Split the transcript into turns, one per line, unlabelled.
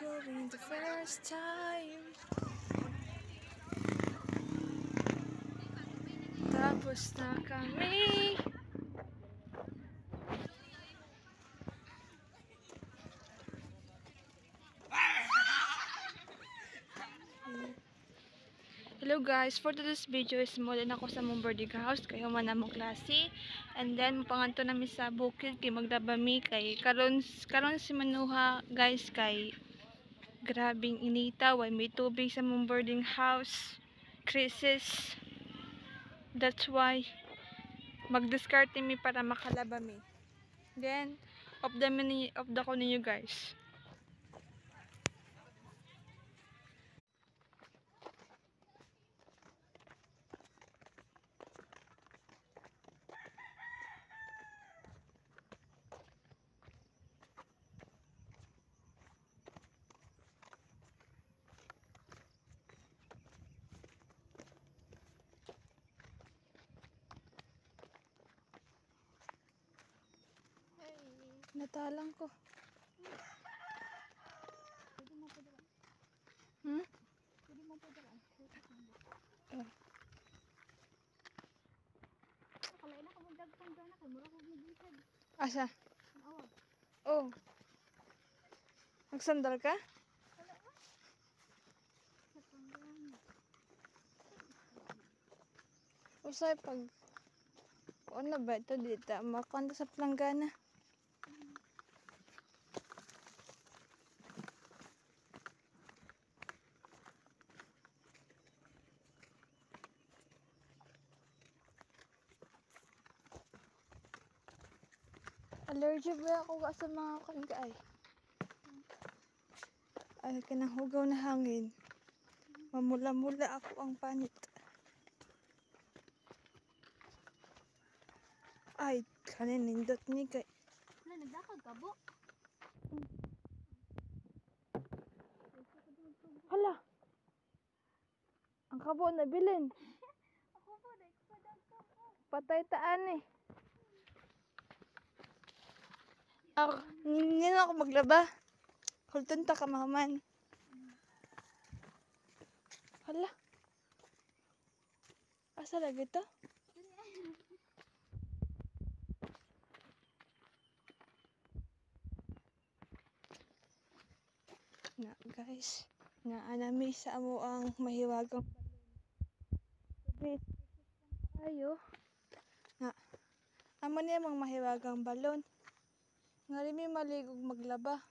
going the first time. Tapos na kami. Hello guys, for today's video is mula na ako sa mong boarding house kayo man among klase, and then mapanganto namin sa bukid kay magdabami kay karon si Manuha guys kay grabing inita, way may tubig sa mong boarding house, crisis, that's why mag-discarte mi para makalabami. Then off the ko ninyo guys. Natalang ko. Asa? Oh. Nagsandal ka? Usay pag ano ba ito dito? Makanta sa planggana. Allergic ba ako sa mga kanggaay? Ay, kanang hugaw na hangin. Mamula-mula ako ang panit. Ay, kanin nindot ni kay.
Wala, nagdakag ka, bo?
Hala! Ang kabo na bilin.
Ako po, nagpadag ka po.
Patay taan eh. Hindi na ako maglaba. Hulton ta ka maman. Hala. Asa lagi to? Na guys, naanami sa amo ang mahiwagang balon. Ayo. Na amo niya mga mahiwagang balon. Nga rin may maligog maglaba.